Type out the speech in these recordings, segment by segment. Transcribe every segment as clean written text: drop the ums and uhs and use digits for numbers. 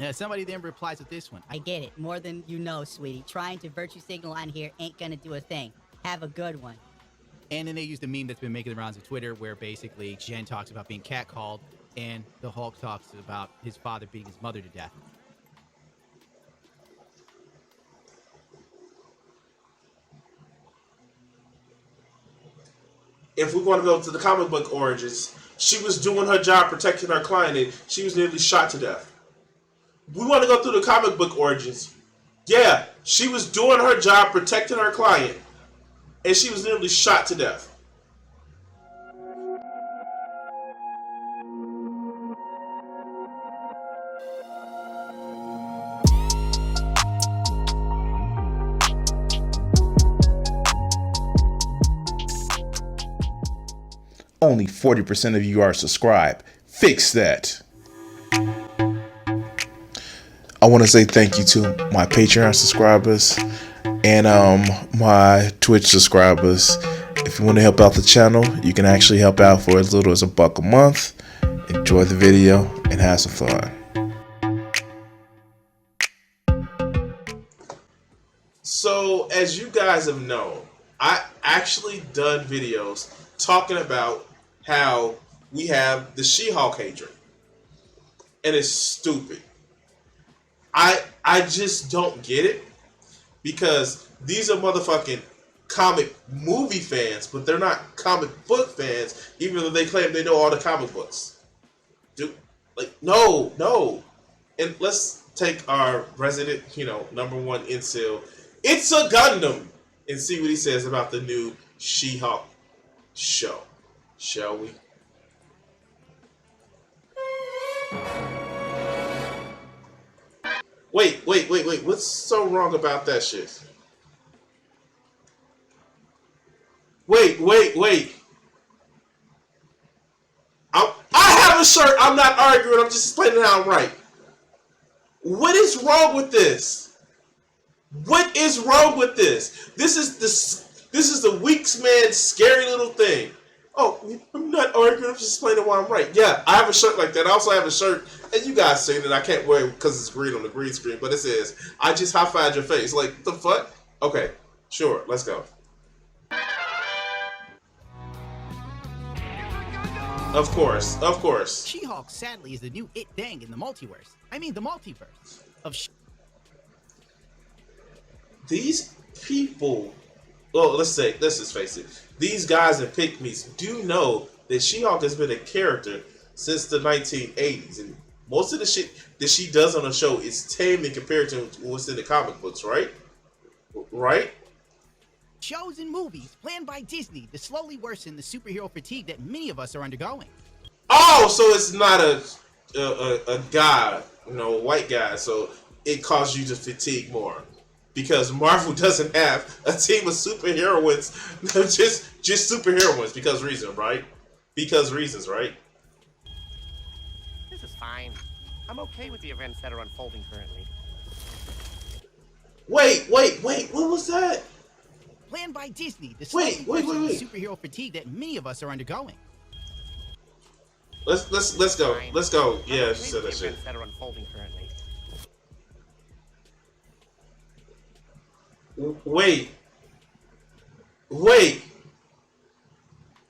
Somebody then replies with this one. I get it. More than you know, sweetie. Trying to virtue signal on here ain't gonna do a thing. Have a good one. And then they use the meme that's been making the rounds of Twitter where basically Jen talks about being catcalled and the Hulk talks about his father beating his mother to death. If we want to go to the comic book origins, she was doing her job protecting her client and she was nearly shot to death. We want to go through the comic book origins. Yeah, she was doing her job protecting her client and she was nearly shot to death. Only 40% of you are subscribed. Fix that. I want to say thank you to my Patreon subscribers and my Twitch subscribers. If you want to help out the channel, you can actually help out for as little as $1 a month. Enjoy the video and have some fun. So, as you guys have known, I actually done videos talking about how we have the She-Hulk hatred. And it's stupid. I just don't get it. Because these are motherfucking comic movie fans, but they're not comic book fans, even though they claim they know all the comic books. Dude, like, no. And let's take our resident, #1 incel, It's a Gundam, and see what he says about the new She-Hulk show. Shall we? Wait. What's so wrong about that shit? Wait. I have a shirt. I'm not arguing. I'm just explaining how I'm right. What is wrong with this? What is wrong with this? This is the weak man's scary little thing. Oh, I'm not arguing. I'm just explaining why I'm right. Yeah, I have a shirt like that. I also have a shirt, and you guys seen it. I can't wear it because it's green on the green screen, but it says, "I just high-fived your face." Like, the fuck? Okay, sure, let's go. Of course. She-Hulk, sadly, is the new it thing in the multiverse. I mean, the multiverse of These people, well, let's just face it. These guys and pygmies do know that She-Hulk has been a character since the 1980s, and most of the shit that she does on the show is tame in comparison to what's in the comic books, right? Right? shows and movies planned by Disney to slowly worsen the superhero fatigue that many of us are undergoing. Oh, so it's not a guy, a white guy, so it causes you to fatigue more. Because Marvel doesn't have a team of superheroines, just superheroines, because reasons, right? Because reasons, right? This is fine. I'm okay with the events that are unfolding currently. Wait, what was that? Planned by Disney to slowly wait. worsen the superhero fatigue that many of us are undergoing. Let's go. Fine. Let's go. I'm Yeah, okay she said with that the shit. events that are unfolding currently. Wait.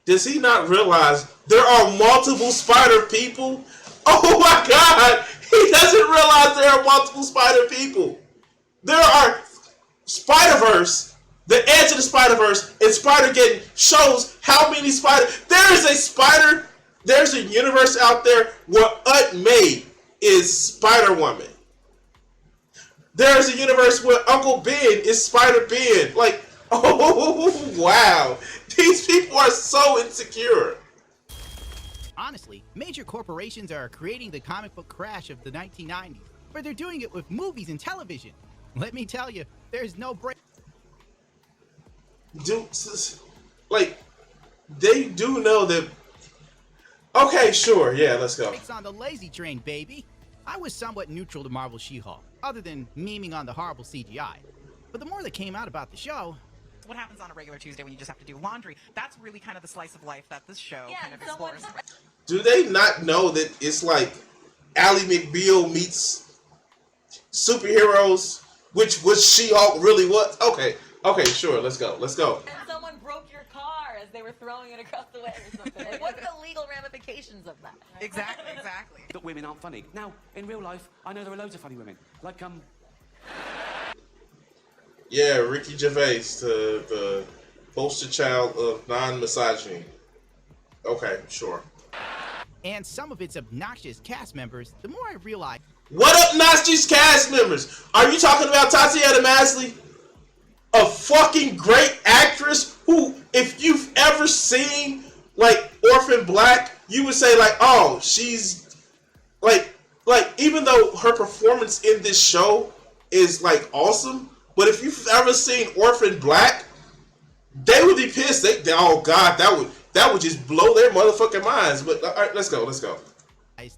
Does he not realize there are multiple spider people? Oh my god! He doesn't realize there are multiple spider people. There are Spider-Verse, the Edge of the Spider-Verse, and Spider-Geddon shows how many spider. There's a universe out there where Aunt May is Spider-Woman. There's a universe where Uncle Ben is Spider-Ben. Like, oh, wow. These people are so insecure. Honestly, major corporations are creating the comic book crash of the 1990s, but they're doing it with movies and television. Let me tell you, there's no break. They do know that. Okay, sure, yeah, let's go. Brakes on the lazy train, baby. I was somewhat neutral to Marvel She-Hulk, other than memeing on the horrible CGI. But the more that came out about the show, what happens on a regular Tuesday when you just have to do laundry, that's really kind of the slice of life that this show kind of explores. Do they not know that it's like Ally McBeal meets superheroes, which She-Hulk really was. Okay, sure, let's go. And someone broke your car as they were throwing it across the way or something. Like, what are the legal ramifications of that? Right? Exactly. That women aren't funny. Now, in real life, I know there are loads of funny women. Like, Yeah, Ricky Gervais, the poster child of non-misogyny. Okay, sure. And some of its obnoxious cast members, the more I realize... What obnoxious cast members? Are you talking about Tatiana Maslany? A fucking great actress who, if you've ever seen, like, Orphan Black, you would say, like, oh, she's, like, even though her performance in this show is, like, awesome, but if you've ever seen Orphan Black, they would be pissed. Oh, God, that would just blow their motherfucking minds. But, all right, let's go.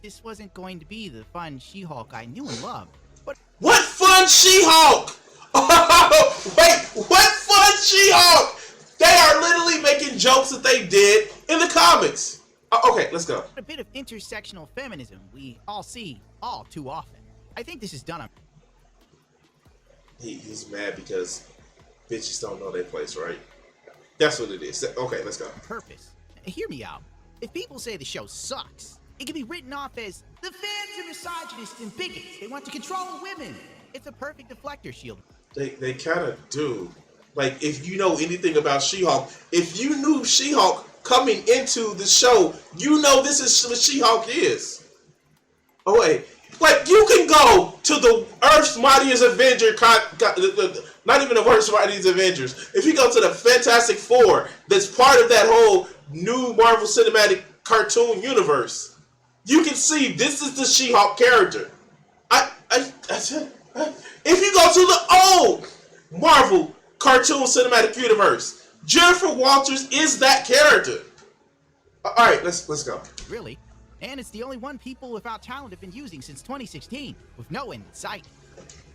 This wasn't going to be the fun She-Hulk I knew and loved. But what fun She-Hulk? Oh, wait, what fun She-Hulk? They are literally making jokes that they did in the comics. Okay, let's go. A bit of intersectional feminism we all see all too often. I think this is done on... He's mad because bitches don't know their place, right? That's what it is. Okay, let's go. Purpose. Hear me out. If people say the show sucks, it can be written off as the fans are misogynists and bigots. They want to control women. It's a perfect deflector shield. They kind of do. Like, if you know anything about She-Hulk, if you knew She-Hulk coming into the show, you know this is what She-Hulk is. Oh, wait. Like, you can go to the Earth's Mightiest Avenger, not even the Earth's Mightiest Avengers. If you go to the Fantastic Four, that's part of that whole new Marvel Cinematic cartoon universe, you can see this is the She-Hulk character. If you go to the old Marvel cartoon cinematic universe, Jennifer Walters is that character. All right, let's go. Really? And it's the only one people without talent have been using since 2016, with no end in sight.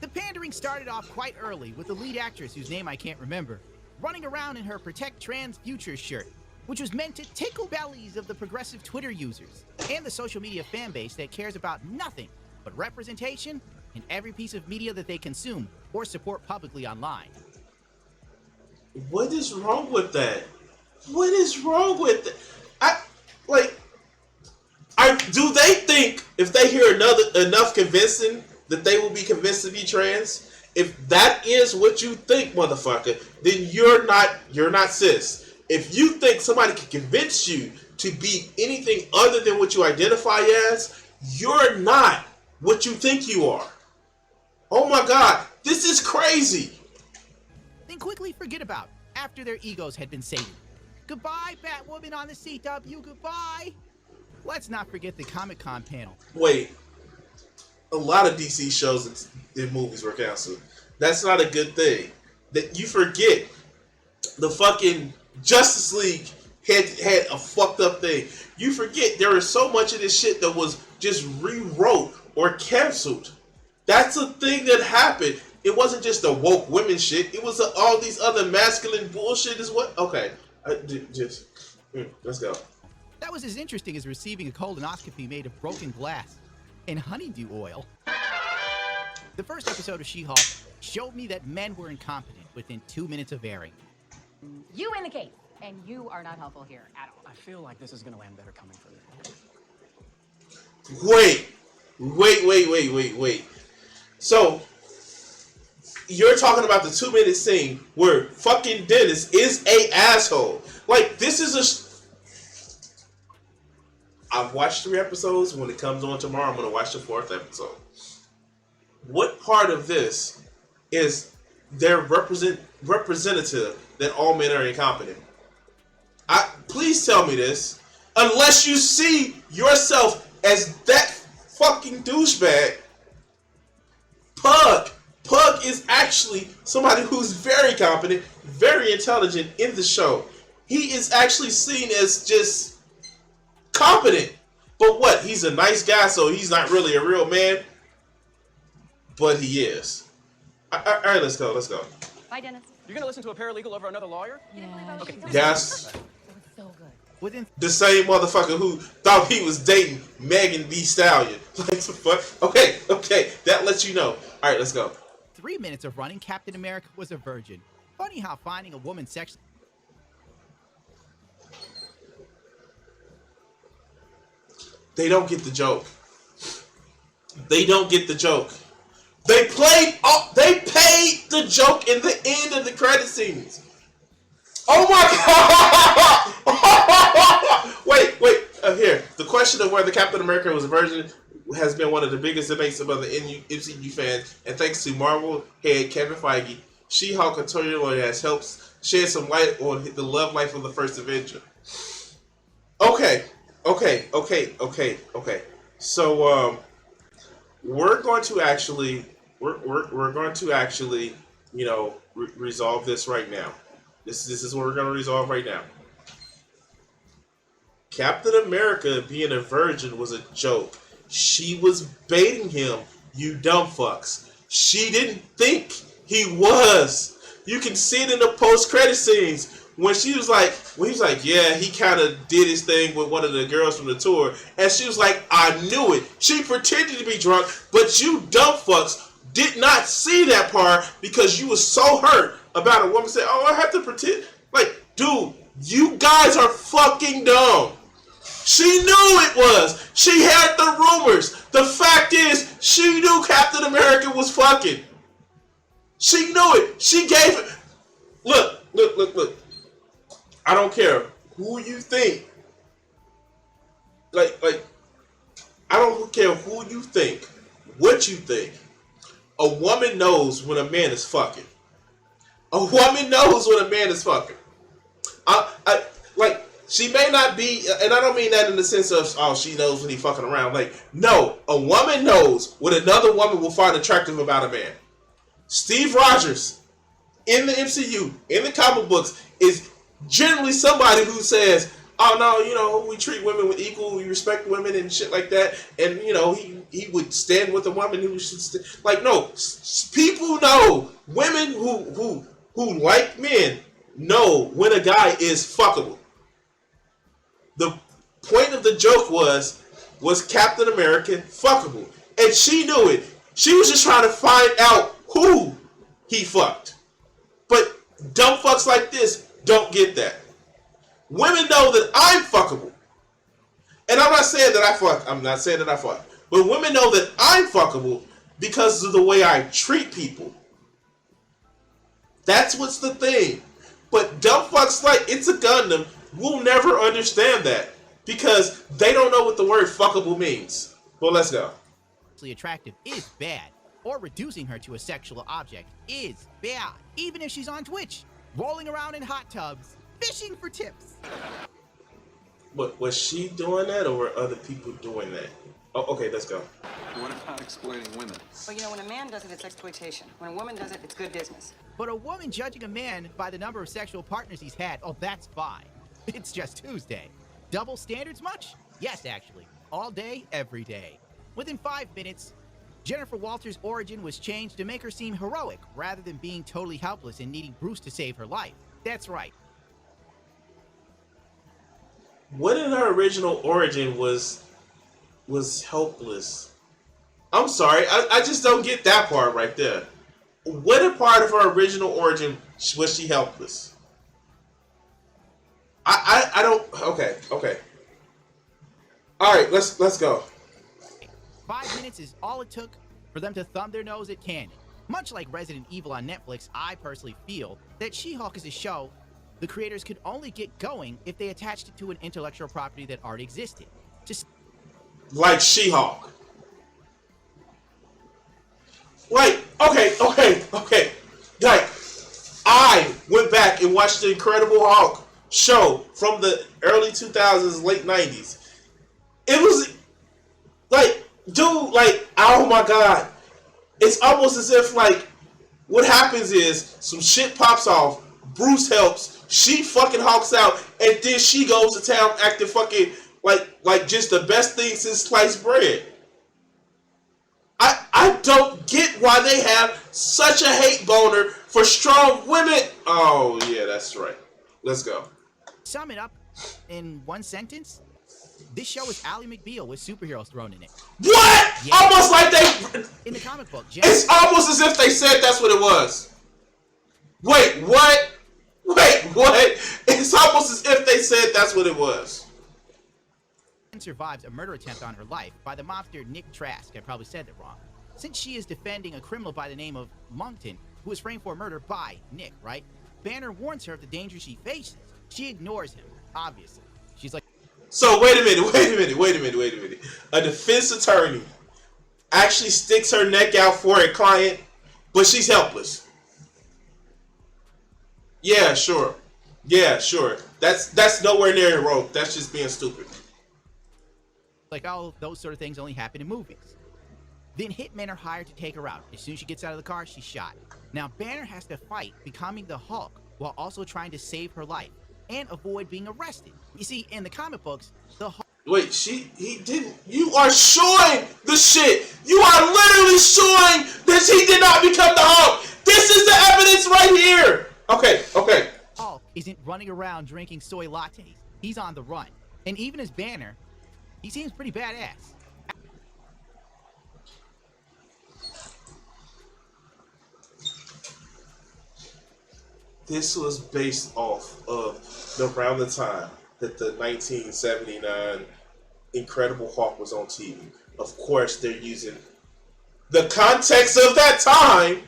The pandering started off quite early with the lead actress whose name I can't remember, running around in her Protect Trans Futures shirt, which was meant to tickle bellies of the progressive Twitter users and the social media fan base that cares about nothing but representation in every piece of media that they consume or support publicly online. What is wrong with that? What is wrong with that? Do they think if they hear enough convincing that they will be convinced to be trans? If that is what you think, motherfucker, then you're not cis. If you think somebody can convince you to be anything other than what you identify as, you're not what you think you are. Oh my God, this is crazy. Then quickly forget about after their egos had been sated. Goodbye, Batwoman on the CW, goodbye. Let's not forget the Comic-Con panel. Wait, a lot of DC shows and movies were canceled. That's not a good thing. That you forget the fucking Justice League had a fucked up thing. You forget there is so much of this shit that was just rewrote or canceled. That's a thing that happened. It wasn't just the woke women shit. It was all these other masculine bullshit as well. Okay, let's go. That was as interesting as receiving a colonoscopy made of broken glass and honeydew oil. The first episode of She-Hulk showed me that men were incompetent within 2 minutes of airing. You win the case, and you are not helpful here at all. I feel like this is going to land better coming from you. Wait. So, you're talking about the 2-minute scene where fucking Dennis is a asshole. Like, this is I've watched 3 episodes. When it comes on tomorrow, I'm going to watch the 4th episode. What part of this is their representative that all men are incompetent? Please tell me this. Unless you see yourself as that fucking douchebag. Pug is actually somebody who's very competent, very intelligent in the show. He is actually seen as just competent. But what? He's a nice guy, so he's not really a real man. But he is. All right, let's go. Bye, Dennis. You're going to listen to a paralegal over another lawyer? Yeah. Okay. Yes. It was so good. Within The same motherfucker who thought he was dating Megan Thee Stallion. Like, what the fuck? Okay, that lets you know. All right, let's go. 3 minutes of running, Captain America was a virgin. Funny how finding a woman sexually... They don't get the joke. They don't get the joke. They paid the joke in the end of the credit scenes. Oh my God! Wait. Here, the question of whether Captain America was a virgin has been one of the biggest debates among the MCU fans, and thanks to Marvel head Kevin Feige, She-Hulk editorial has helped shed some light on the love life of the first Avenger. Okay. So we're going to actually resolve this right now. This is what we're going to resolve right now. Captain America being a virgin was a joke. She was baiting him, you dumb fucks. She didn't think he was. You can see it in the post-credit scenes when he was like, yeah, he kind of did his thing with one of the girls from the tour, and she was like, I knew it. She pretended to be drunk, but you dumb fucks did not see that part because you was so hurt about a woman saying, oh, I have to pretend. Like, dude, you guys are fucking dumb. She knew it was. She had the rumors. The fact is, she knew Captain America was fucking. She knew it. She gave it. Look. I don't care who you think. Like, I don't care who you think, what you think. A woman knows when a man is fucking. A woman knows when a man is fucking. She may not be, and I don't mean that in the sense of, oh, she knows when he's fucking around. Like, no, a woman knows what another woman will find attractive about a man. Steve Rogers, in the MCU, in the comic books, is generally somebody who says, oh, no, we treat women with equal, we respect women and shit like that. And, he would stand with a woman who should no, people know, women who like men know when a guy is fuckable. The point of the joke was Captain America fuckable? And she knew it. She was just trying to find out who he fucked. But dumb fucks like this don't get that. Women know that I'm fuckable. And I'm not saying that I fuck. But women know that I'm fuckable because of the way I treat people. That's what's the thing. But dumb fucks like It's a Gundam will never understand that because they don't know what the word fuckable means. Well, let's go. Attractive is bad, or reducing her to a sexual object is bad, even if she's on Twitch, rolling around in hot tubs, fishing for tips. But was she doing that, or were other people doing that? Oh, okay, let's go. What about exploiting women? Well, when a man does it, it's exploitation. When a woman does it, it's good business. But a woman judging a man by the number of sexual partners he's had, oh, that's fine. It's just Tuesday. Double standards much? Yes, actually. All day, every day. Within 5 minutes, Jennifer Walters' origin was changed to make her seem heroic rather than being totally helpless and needing Bruce to save her life. That's right. What in her original origin was helpless? I'm sorry, I just don't get that part right there. What a part of her original origin was she helpless? I don't. Okay. All right, let's go. 5 minutes is all it took for them to thumb their nose at canon. Much like Resident Evil on Netflix, I personally feel that She-Hulk is a show the creators could only get going if they attached it to an intellectual property that already existed. Just like She-Hulk. Like, okay. Like, I went back and watched the Incredible Hulk show from the early 2000s, late 90s. It was like, dude, like, oh my god. It's almost as if, like, what happens is some shit pops off, Bruce helps, she fucking hulks out, and then she goes to town acting fucking like just the best thing since sliced bread. I don't get why they have such a hate boner for strong women. Oh, yeah, that's right. Let's go. Sum it up in one sentence. This show is Ally McBeal with superheroes thrown in it. What? Yeah. Almost like they... In the comic book, It's almost as if they said that's what it was. Wait, what? Wait, what? It's almost as if they said that's what it was. Survives a murder attempt on her life by the mobster Nick Trask. I probably said that wrong. Since she is defending a criminal by the name of Moncton, who was framed for murder by Nick, right? Banner warns her of the danger she faces. She ignores him, obviously. She's like... So, wait a minute. A defense attorney actually sticks her neck out for a client, but she's helpless. Yeah, sure. That's nowhere near heroic. That's just being stupid. Like, oh, those sort of things only happen in movies. Then hitmen are hired to take her out. As soon as she gets out of the car, she's shot. Now, Banner has to fight becoming the Hulk while also trying to save her life and avoid being arrested. You see, in the comic books, the Hulk... Wait, he didn't... You are showing the shit. You are literally showing that he did not become the Hulk. This is the evidence right here. Okay. Hulk isn't running around drinking soy lattes. He's on the run. And even as Banner, he seems pretty badass. This was based off of around the time that the 1979 Incredible Hulk was on TV. Of course, they're using the context of that time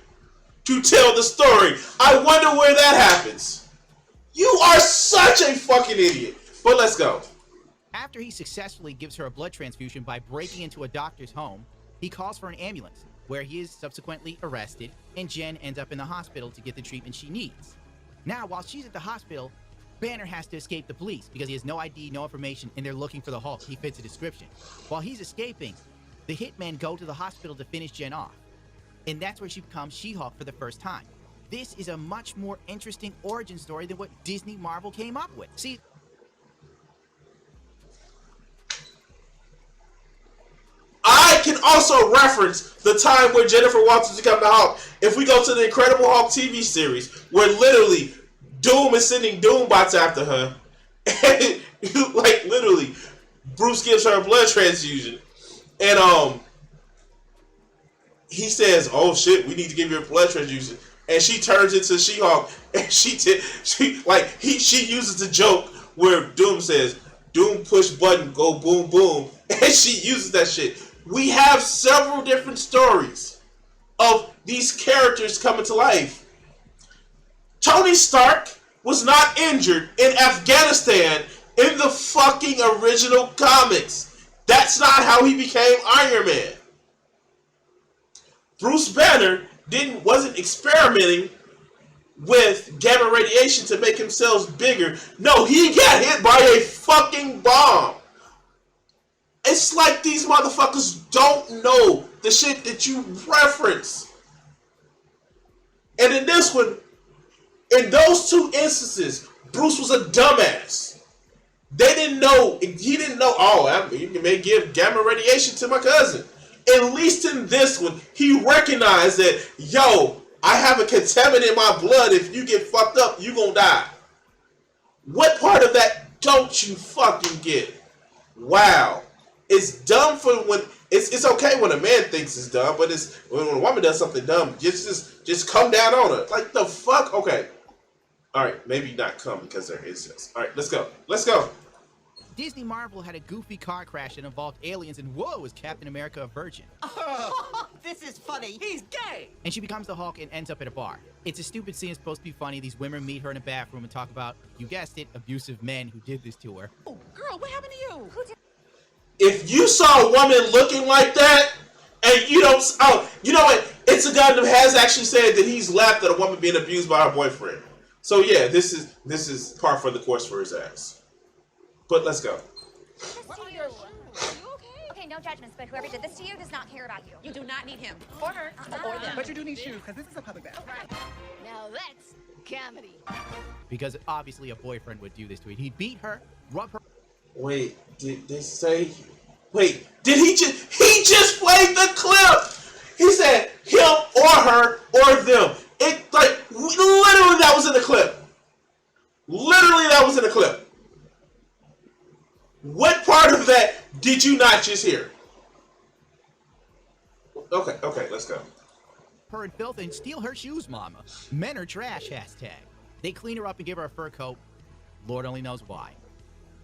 to tell the story. I wonder where that happens. You are such a fucking idiot. But let's go. After he successfully gives her a blood transfusion by breaking into a doctor's home, he calls for an ambulance, where he is subsequently arrested, and Jen ends up in the hospital to get the treatment she needs. Now, while she's at the hospital, Banner has to escape the police because he has no ID, no information, and they're looking for the Hulk. He fits a description. While he's escaping, the hitmen go to the hospital to finish Jen off. And that's where she becomes She-Hulk for the first time. This is a much more interesting origin story than what Disney Marvel came up with. See, I can also reference the time where Jennifer Walters became the Hulk. If we go to the Incredible Hulk TV series, where literally Doom is sending Doombots after her, and like literally, Bruce gives her a blood transfusion, and he says, "Oh shit, we need to give you a blood transfusion," and she turns into She-Hulk, and she uses the joke where Doom says, "Doom push button, go boom boom," and she uses that shit. We have several different stories of these characters coming to life. Tony Stark was not injured in Afghanistan in the fucking original comics. That's not how he became Iron Man. Bruce Banner wasn't experimenting with gamma radiation to make himself bigger. No, he got hit by a fucking bomb. It's like these motherfuckers don't know the shit that you reference. And in this one, in those two instances, Bruce was a dumbass. They didn't know, he didn't know, you may give gamma radiation to my cousin. At least in this one, he recognized that, yo, I have a contaminant in my blood. If you get fucked up, you gonna die. What part of that don't you fucking get? Wow. It's dumb for when it's okay when a man thinks it's dumb, but it's when a woman does something dumb, just come down on her. Like the fuck? Okay. Alright, maybe not come because there is this. Alright, let's go. Let's go. Disney Marvel had a goofy car crash that involved aliens, and whoa, is Captain America a virgin? This is funny. He's gay. And she becomes the Hulk and ends up at a bar. It's a stupid scene. It's supposed to be funny. These women meet her in a bathroom and talk about, you guessed it, abusive men who did this to her. Oh, girl, what happened to you? If you saw a woman looking like that, and you don't, you know what? Itsagundam has actually said that he's laughed at a woman being abused by her boyfriend. So yeah, this is par for the course for his ass. But let's go. Are you okay? Okay, no judgments, but whoever did this to you does not care about you. You do not need him. Or her. Or them. But you do need shoes, because this is a public bathroom. Now that's comedy. Because obviously a boyfriend would do this to her. He'd beat her, rub her. Wait, did they say? Wait, did he just played the clip? He said him or her or them. It like literally that was in the clip. Literally that was in the clip. What part of Did you not just hear? Okay, let's go. Her and filth and steal her shoes, mama. Men are trash, hashtag. They clean her up and give her a fur coat. Lord only knows why.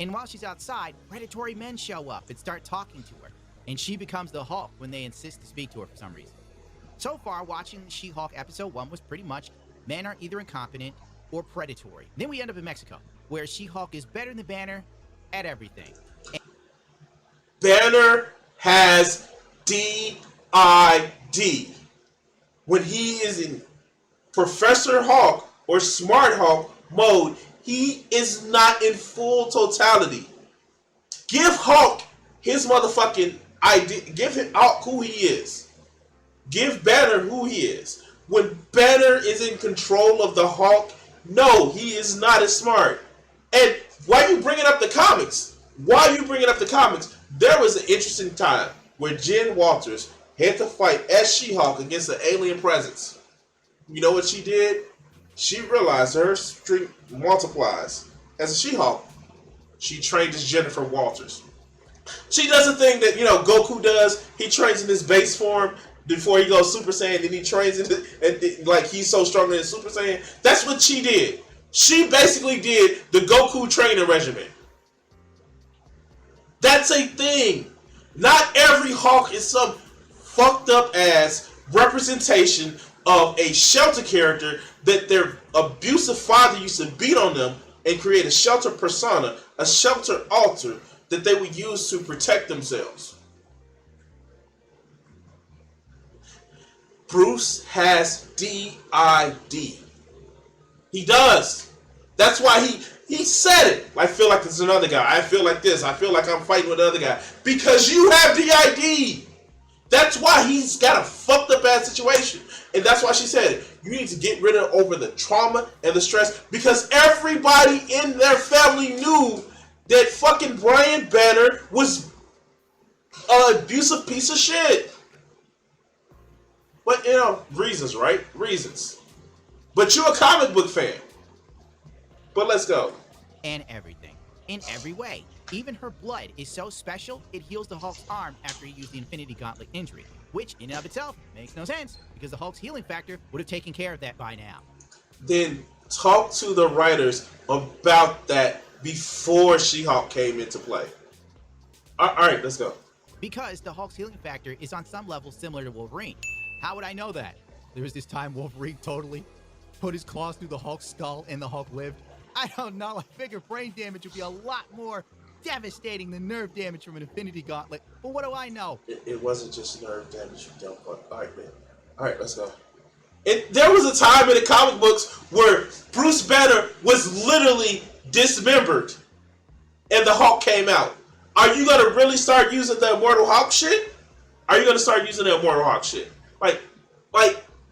And while she's outside, predatory men show up and start talking to her. And she becomes the Hulk when they insist to speak to her for some reason. So far, watching She-Hulk episode 1 was pretty much men are either incompetent or predatory. Then we end up in Mexico, where She-Hulk is better than Banner at everything. Banner has DID. When he is in Professor Hulk or Smart Hulk mode, he is not in full totality. Give Hulk his motherfucking ID. Give him Hulk who he is. Give Banner who he is. When Banner is in control of the Hulk, no, he is not as smart. And why you bringing up the comics? There was an interesting time where Jen Walters had to fight as She-Hulk against an alien presence. You know what she did? She realized her strength multiplies. As a She-Hulk, she trained as Jennifer Walters. She does the thing that, Goku does. He trains in his base form before he goes Super Saiyan, then he trains and like he's so strong in Super Saiyan. That's what she did. She basically did the Goku training regimen. That's a thing. Not every Hulk is some fucked up ass representation of a shelter character that their abusive father used to beat on them and create a shelter persona, a shelter alter that they would use to protect themselves. Bruce has DID. He does. That's why he said it. I feel like there's another guy. I feel like this. I feel like I'm fighting with another guy. Because you have DID. That's why he's got a fucked up ass situation. And that's why she said it. You need to get rid of over the trauma and the stress. Because everybody in their family knew that fucking Brian Banner was an abusive piece of shit. But, reasons, right? Reasons. But you're a comic book fan. But let's go. And everything. In every way. Even her blood is so special, it heals the Hulk's arm after he used the Infinity Gauntlet injury. Which, in and of itself, makes no sense. Because the Hulk's healing factor would have taken care of that by now. Then talk to the writers about that before She-Hulk came into play. Alright, let's go. Because the Hulk's healing factor is on some level similar to Wolverine. How would I know that? There was this time Wolverine totally put his claws through the Hulk's skull and the Hulk lived. I don't know. I figure brain damage would be a lot more devastating than nerve damage from an Infinity Gauntlet. But what do I know? It wasn't just nerve damage, you dumb fuck. Alright, man. Alright, let's go. There was a time in the comic books where Bruce Banner was literally dismembered and the Hulk came out. Are you going to really start using the Immortal Hulk shit? Are you going to start using the Immortal Hulk shit?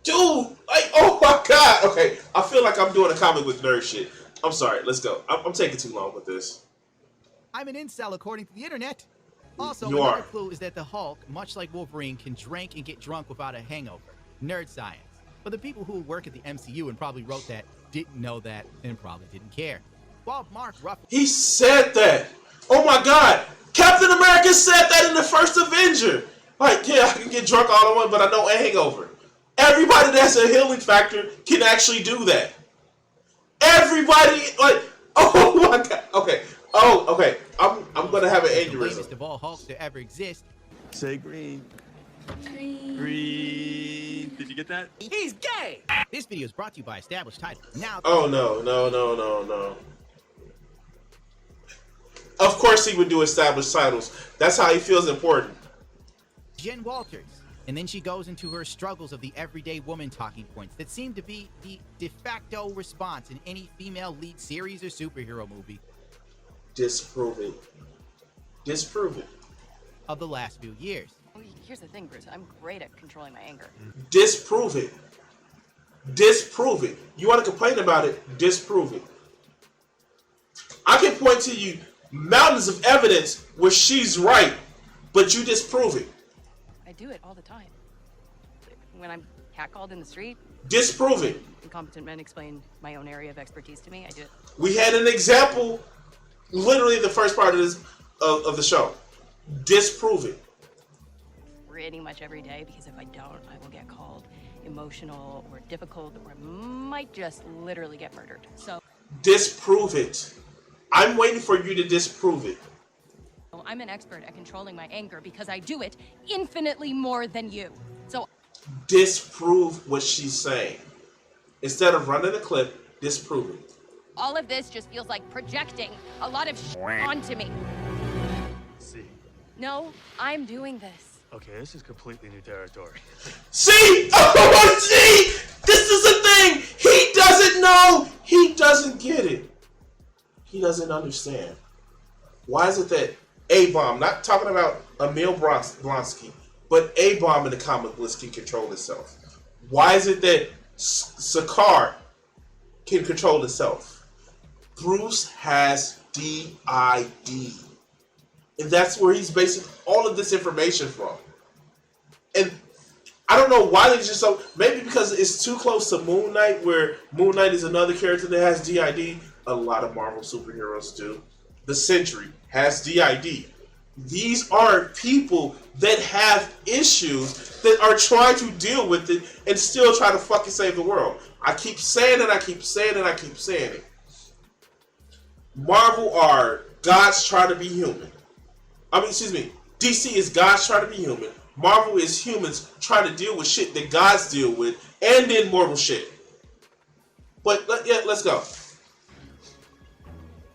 Dude, oh my god. Okay, I feel like I'm doing a comic book nerd shit. I'm sorry, let's go. I'm taking too long with this. I'm an incel according to the internet. Also, You another are. clue is that the Hulk, much like Wolverine, can drink and get drunk without a hangover. Nerd science. But the people who work at the MCU and probably wrote that didn't know that and probably didn't care. While Mark Ruffalo... He said that. Oh my god. Captain America said that in the first Avenger. Yeah, I can get drunk all I want, but I know a hangover. Everybody that's a healing factor can actually do that. Everybody, oh my god. Okay. Oh, okay. I'm gonna have an The aneurysm. latest of all Hulks to ever exist. Say green. Green. Green. Did you get that? He's gay! This video is brought to you by Established Title. Now... Oh no. Of course he would do established titles. That's how he feels important. Jen Walters. And then she goes into her struggles of the everyday woman talking points that seem to be the de facto response in any female lead series or superhero movie Disprove it. Disprove it. of the last few years. Here's the thing, Bruce. I'm great at controlling my anger. Disprove it. Disprove it. You want to complain about it? Disprove it. I can point to you mountains of evidence where she's right, but you disprove it. I do it all the time. When I'm catcalled in the street, Disprove it. incompetent men explain my own area of expertise to me. I do it. We had an example, literally the first part of this of the show. Disprove it. Pretty much every day, because if I don't, I will get called emotional or difficult, or might just literally get murdered. So disprove it. I'm waiting for you to disprove it. I'm an expert at controlling my anger because I do it infinitely more than you. So disprove what she's saying. Instead of running a clip, disprove it. all of this just feels like projecting a lot of onto me. See. No, I'm doing this. Okay, this is completely new territory. See? Oh, see? This is the thing. He doesn't know. He doesn't get it. He doesn't understand. Why is it that A-Bomb, not talking about Emil Blonsky, but A-Bomb in the comic books can control itself? Why is it that Sakaar can control itself? Bruce has DID. And that's where he's basing all of this information from. And I don't know why they just so, maybe because it's too close to Moon Knight, where Moon Knight is another character that has DID. A lot of Marvel superheroes do. The Sentry has DID. These are people that have issues that are trying to deal with it and still try to fucking save the world. I keep saying it, I keep saying it, I keep saying it. Marvel are gods trying to be human. DC is gods trying to be human. Marvel is humans trying to deal with shit that gods deal with, and then mortal shit. But let's go.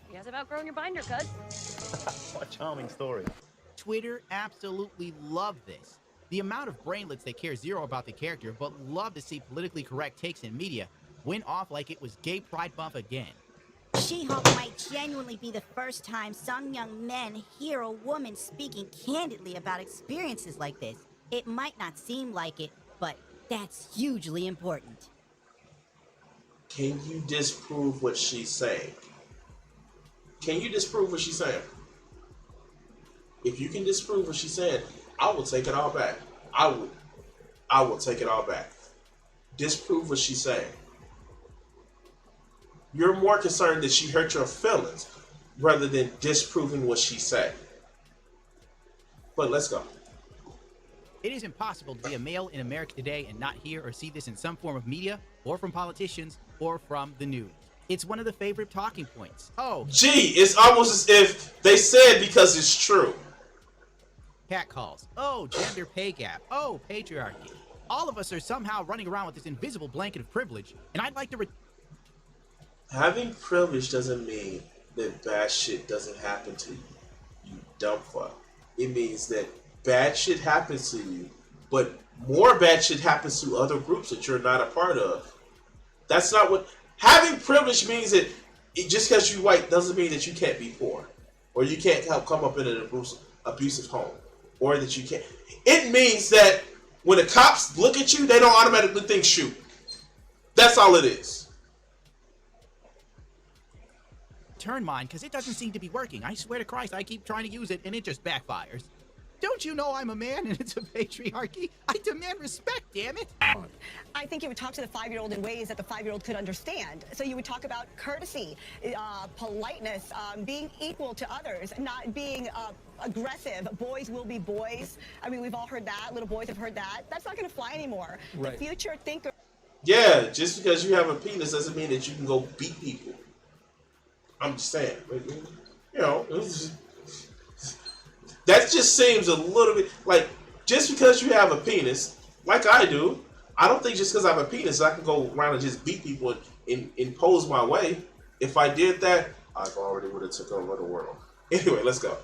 You guys have outgrown your binder, cuz. What a charming story. Twitter absolutely loved this. The amount of brainlets that care zero about the character but love to see politically correct takes in media went off like it was Gay Pride Month again. She-Hulk might genuinely be the first time some young men hear a woman speaking candidly about experiences like this. It might not seem like it, but that's hugely important. Can you disprove what she's saying? Can you disprove what she's saying? If you can disprove what she's saying, I will take it all back. I will take it all back. Disprove what she's saying. You're more concerned that she hurt your feelings rather than disproving what she said. But let's go. It is impossible to be a male in America today and not hear or see this in some form of media, or from politicians, or from the news. It's one of the favorite talking points. Oh, gee, it's almost as if they said because it's true. Catcalls. Oh, gender pay gap. Oh, patriarchy. All of us are somehow running around with this invisible blanket of privilege, and I'd like to having privilege doesn't mean that bad shit doesn't happen to you, you dumb fuck. It means that bad shit happens to you, but more bad shit happens to other groups that you're not a part of. That's not what... Having privilege means that just because you're white doesn't mean that you can't be poor, or you can't come up in an abusive home, or that you can't... It means that when the cops look at you, they don't automatically think shoot. That's all it is. turn mine because it doesn't seem to be working. I swear to Christ, I keep trying to use it and it just backfires. Don't you know I'm a man and it's a patriarchy? I demand respect, damn it. I think you would talk to the 5-year-old in ways that the 5-year-old could understand. So you would talk about courtesy, politeness, being equal to others, not being aggressive. Boys will be boys. I mean, we've all heard that. Little boys have heard that. That's not going to fly anymore. Right. The future thinker. Yeah, just because you have a penis doesn't mean that you can go beat people. I'm just saying. You know, that just seems a little bit like, just because you have a penis, like I do, I don't think just because I have a penis I can go around and just beat people and impose my way. If I did that, I already would have took over the world. Anyway, let's go.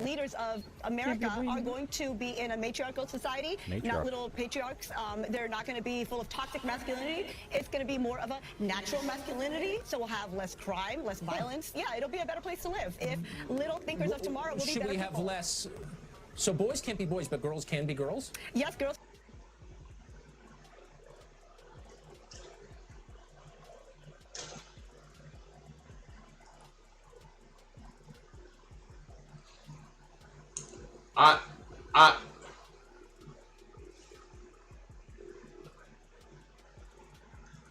Leaders of America are going to be in a matriarchal society, not little patriarchs. They're not going to be full of toxic masculinity. It's going to be more of a natural masculinity, so we'll have less crime, less violence. Yeah, it'll be a better place to live. If little thinkers of tomorrow will be better Should we have people. less... So boys can't be boys, but girls can be girls? Yes, girls.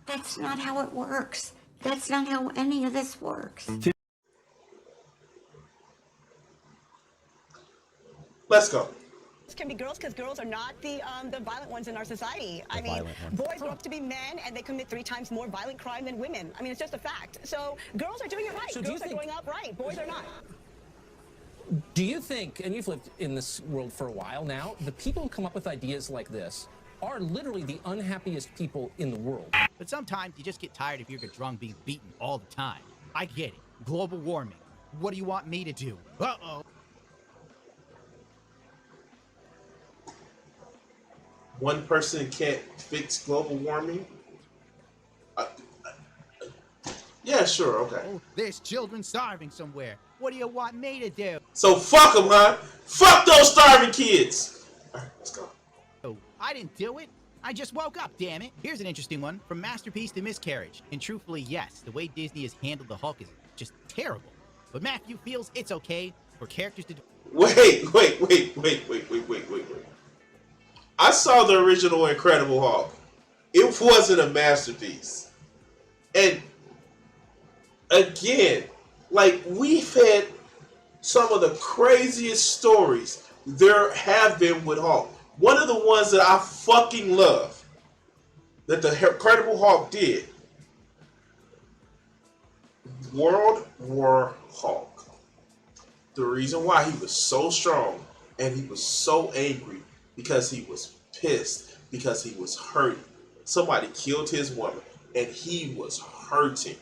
That's not how it works. That's not how any of this works. let's go. Can be girls because girls are not the violent ones in our society. I mean, boys grow up to be men and they commit 3 times more violent crime than women. I mean, it's just a fact. So girls are doing it right. So girls are growing up right. Boys are not. Do you think, and you've lived in this world for a while now, the people who come up with ideas like this are literally the unhappiest people in the world? But sometimes you just get tired of your drunk being beaten all the time. I get it. Global warming. What do you want me to do? Uh-oh. One person can't fix global warming? Yeah, sure, okay. Oh, there's children starving somewhere. What do you want me to do? So fuck them, huh? Fuck those starving kids! Alright, let's go. Oh, I didn't do it. I just woke up, damn it. Here's an interesting one. From masterpiece to miscarriage. And truthfully, yes, the way Disney has handled the Hulk is just terrible. But Matthew feels it's okay for characters to do... Wait. I saw the original Incredible Hulk. It wasn't a masterpiece. And again, like, we've had some of the craziest stories there have been with Hulk. One of the ones that I fucking love that the Incredible Hulk did, World War Hulk. The reason why he was so strong and he was so angry because he was pissed, because he was hurt. Somebody killed his woman and he was hurting.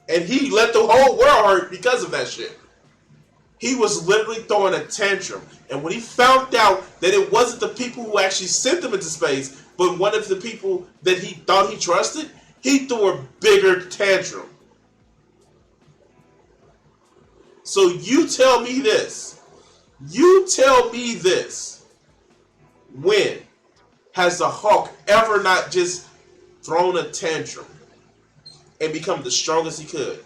And he let the whole world hurt because of that shit. He was literally throwing a tantrum. And when he found out that it wasn't the people who actually sent him into space, but one of the people that he thought he trusted, he threw a bigger tantrum. So you tell me this. You tell me this. When has the Hulk ever not just thrown a tantrum and become the strongest he could?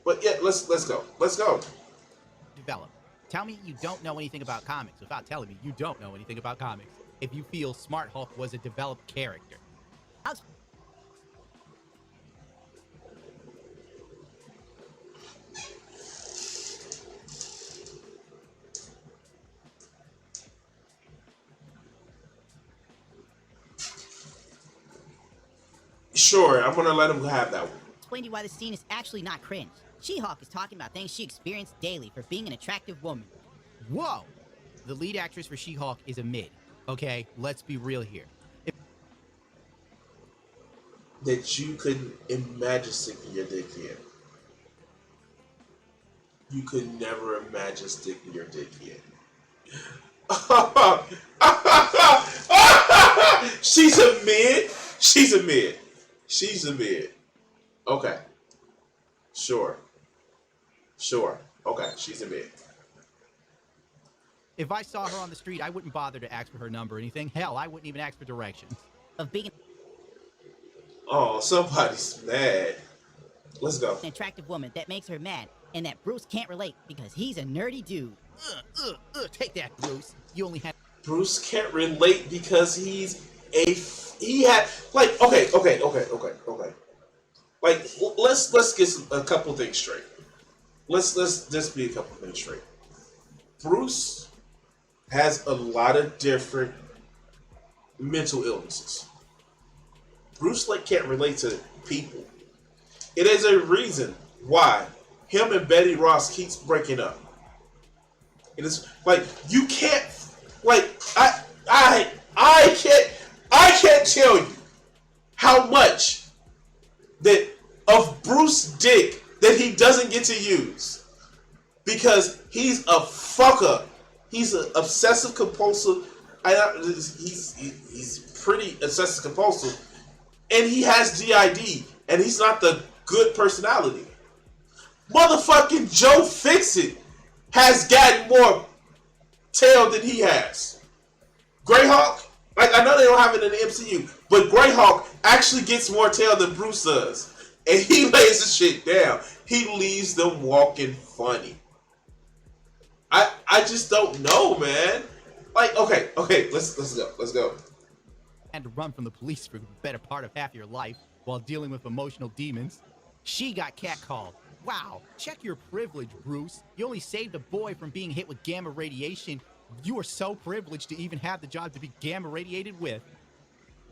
But yeah, let's go. Let's go. Develop. Tell me you don't know anything about comics without telling me you don't know anything about comics. If you feel Smart Hulk was a developed character. Sure, I'm gonna let him have that one. Explain to you why the scene is actually not cringe. She-Hulk is talking about things she experienced daily for being an attractive woman. Whoa! The lead actress for She-Hulk is a mid. Okay, let's be real here. That you couldn't imagine sticking your dick in. You could never imagine sticking your dick in. She's a mid? She's a mid. She's a mid. Okay. Sure. Okay, she's a mid. If I saw her on the street, I wouldn't bother to ask for her number or anything. Hell, I wouldn't even ask for directions. Of being Oh, somebody's mad. Let's go. an attractive woman that makes her mad, and that Bruce can't relate because he's a nerdy dude. Take that, Bruce. You only have... Bruce can't relate because he had, like, okay. Like, let's get a couple things straight. Let's just be a couple things straight. Bruce has a lot of different mental illnesses. Bruce can't relate to people. It is a reason why him and Betty Ross keeps breaking up. It is like you can't, like I can't tell you how much that of Bruce dick that he doesn't get to use because he's a fuck up. He's an obsessive compulsive. He's pretty obsessive compulsive, and he has DID, and he's not the good personality. Motherfucking Joe Fixit has gotten more tail than he has. Greyhawk, like I know they don't have it in the MCU, but Greyhawk actually gets more tail than Bruce does, and he lays the shit down. He leaves them walking funny. I just don't know, man. Like, okay, let's go. Had to run from the police for the better part of half your life while dealing with emotional demons. She got catcalled. Wow, check your privilege, Bruce. You only saved a boy from being hit with gamma radiation. You are so privileged to even have the job to be gamma radiated with.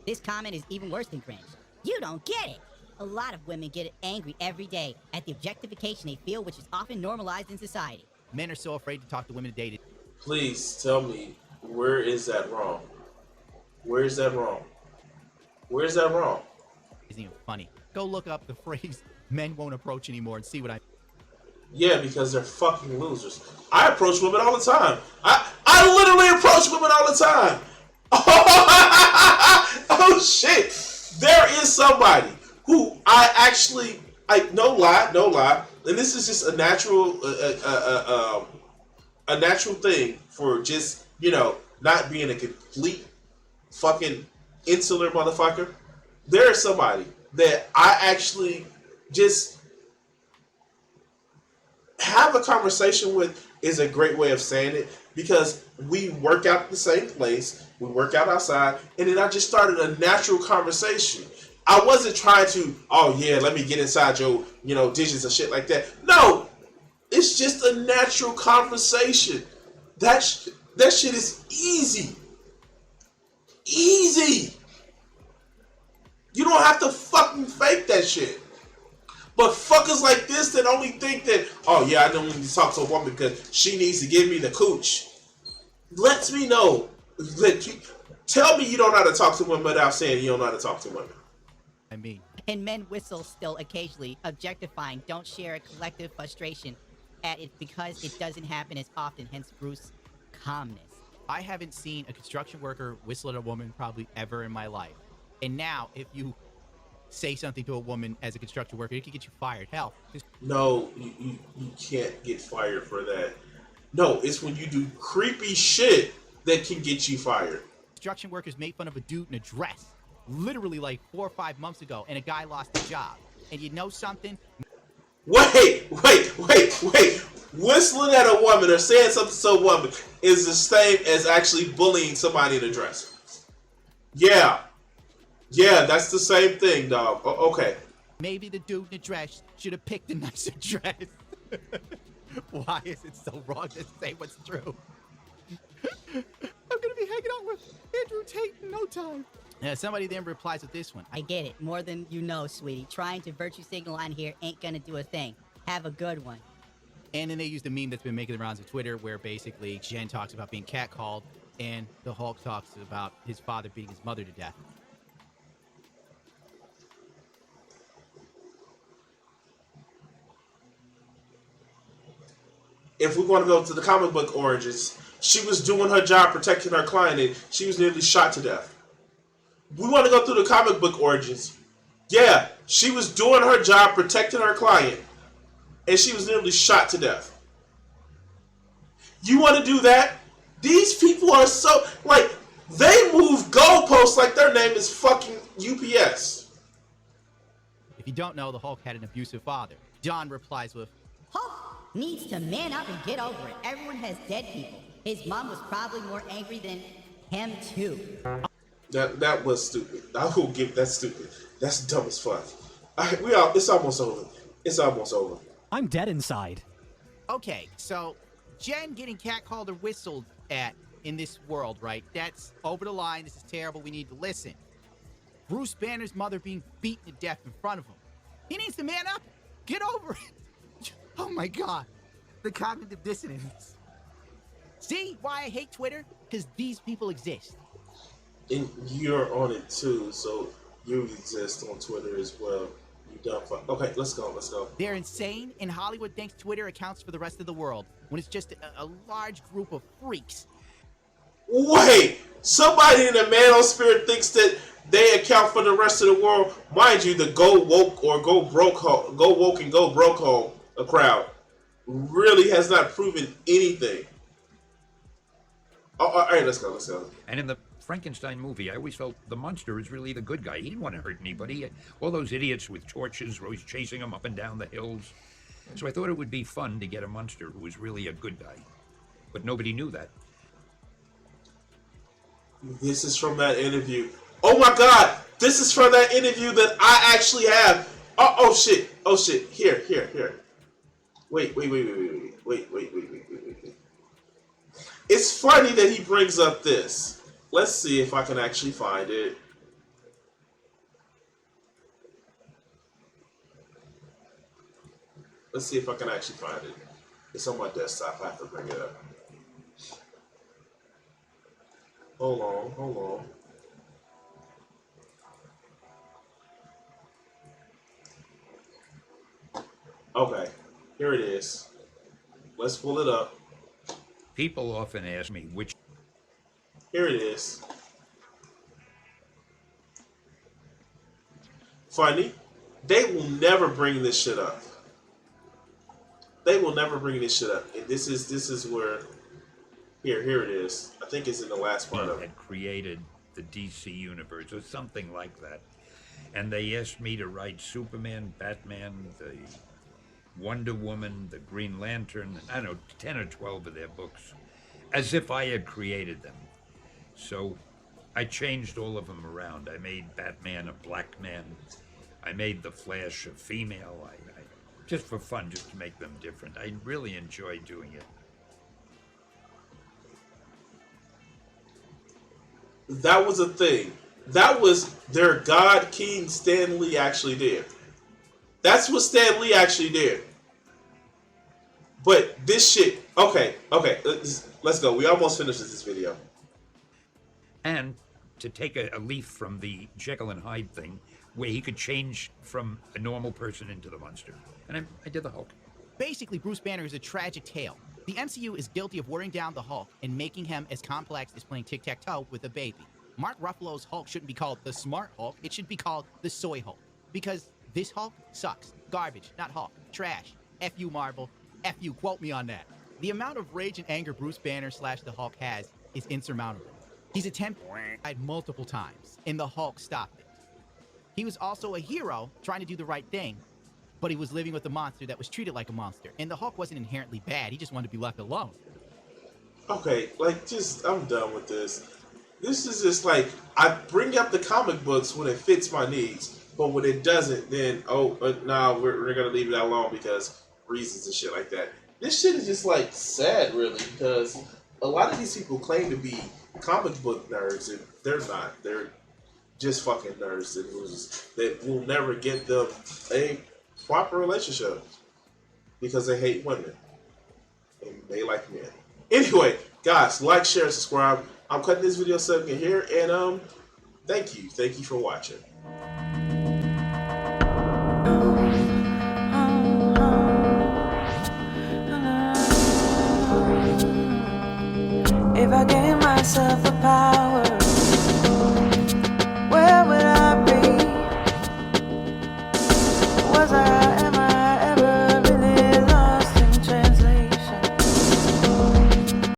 This comment is even worse than cringe. You don't get it. A lot of women get angry every day at the objectification they feel, which is often normalized in society. Men are so afraid to talk to women dated. Please tell me, where is that wrong? Where is that wrong? Where is that wrong? Isn't even funny. Go look up the phrase "men won't approach anymore" and see what I. Yeah, because they're fucking losers. I approach women all the time. I literally approach women all the time. Oh shit! There is somebody who I actually, no lie, and this is just a natural thing for just, you know, not being a complete fucking insular motherfucker. There is somebody that I actually just have a conversation with, is a great way of saying it, because we work out at the same place, we work out outside, and then I just started a natural conversation. I wasn't trying to, oh yeah, let me get inside your, you know, digits and shit like that. No, it's just a natural conversation. That shit is easy. Easy. You don't have to fucking fake that shit. But fuckers like this that only think that, oh yeah, I don't need to talk to a woman because she needs to give me the cooch. Lets me know. Tell me you don't know how to talk to women without saying you don't know how to talk to women. I mean. And men whistle still occasionally, objectifying, don't share a collective frustration at it because it doesn't happen as often, hence Bruce's calmness. I haven't seen a construction worker whistle at a woman probably ever in my life. And now, if you say something to a woman as a construction worker, it could get you fired. Hell. No, you can't get fired for that. No, it's when you do creepy shit that can get you fired. Construction workers made fun of a dude in a dress, literally like 4 or 5 months ago, and a guy lost his job. And you know something? Wait. Whistling at a woman or saying something to a woman is the same as actually bullying somebody in a dress. Yeah, that's the same thing, dog. Okay. Maybe the dude in the dress should have picked a nicer dress. Why is it so wrong to say what's true? I'm gonna be hanging out with Andrew Tate in no time. Now, somebody then replies with this one. I get it, more than you know, sweetie. Trying to virtue signal on here ain't gonna do a thing. Have a good one. And then they used a meme that's been making the rounds of Twitter where basically Jen talks about being catcalled and the Hulk talks about his father beating his mother to death. If we want to go to the comic book origins, she was doing her job protecting her client and she was nearly shot to death. We want to go through the comic book origins. Yeah, she was doing her job protecting her client and she was nearly shot to death. You want to do that? These people are so, like, they move goalposts like their name is fucking UPS. If you don't know, the Hulk had an abusive father. John replies with, Hulk needs to man up and get over it. Everyone has dead people. His mom was probably more angry than him too. That was stupid. I will give that stupid. That's dumb as fuck. It's almost over. It's almost over. I'm dead inside. Okay, so Jen getting catcalled or whistled at in this world, right? That's over the line. This is terrible. We need to listen. Bruce Banner's mother being beaten to death in front of him. He needs to man up. Get over it. Oh my God. The cognitive dissonance. See why I hate Twitter? Because these people exist. And you're on it too, so you exist on Twitter as well. You dumb fuck. Okay, let's go. They're insane, and Hollywood thinks Twitter accounts for the rest of the world, when it's just a large group of freaks. Wait! Somebody in the manosphere thinks that they account for the rest of the world. Mind you, the go woke or go woke and go broke home a crowd really has not proven anything. All right, let's go. And in the Frankenstein movie, I always felt the monster is really the good guy. He didn't want to hurt anybody. All those idiots with torches were always chasing him up and down the hills. So I thought it would be fun to get a monster who was really a good guy. But nobody knew that. This is from that interview. Oh my God! This is from that interview that I actually have. Oh shit! Here. Wait. It's funny that he brings up this. Let's see if I can actually find it. Let's see if I can actually find it. It's on my desktop. I have to bring it up. Hold on. Okay, here it is. Let's pull it up. People often ask me which. Here it is. Funny, they will never bring this shit up. They will never bring this shit up. And this is where. Here it is. I think it's in the last part of it. Had created the DC universe or something like that, and they asked me to write Superman, Batman, the Wonder Woman, the Green Lantern, I don't know, 10 or 12 of their books, as if I had created them. So I changed all of them around. I made Batman a black man. I made the Flash a female. I just for fun, just to make them different. I really enjoy doing it. That was a thing. That was their God King Stan Lee actually did. That's what Stan Lee actually did. But this shit, okay, let's go. We almost finished this video. And to take a leaf from the Jekyll and Hyde thing, where he could change from a normal person into the monster. And I did the Hulk. Basically, Bruce Banner is a tragic tale. The MCU is guilty of watering down the Hulk and making him as complex as playing tic-tac-toe with a baby. Mark Ruffalo's Hulk shouldn't be called the Smart Hulk. It should be called the Soy Hulk. Because this Hulk sucks. Garbage, not Hulk. Trash. F you, Marvel. F you, quote me on that. The amount of rage and anger Bruce Banner / the Hulk has is insurmountable. He's attempted multiple times, and the Hulk stopped it. He was also a hero trying to do the right thing, but he was living with a monster that was treated like a monster. And the Hulk wasn't inherently bad. He just wanted to be left alone. Okay, I'm done with this. This is just like, I bring up the comic books when it fits my needs, but when it doesn't, then, no, we're going to leave it alone because reasons and shit like that. This shit is just, like, sad, really, because a lot of these people claim to be comic book nerds, and they're not. They're just fucking nerds and losers that will never get them a proper relationship because they hate women and they like men. Anyway, guys, like, share, subscribe. I'm cutting this video segment here, and thank you for watching. If I gave myself the power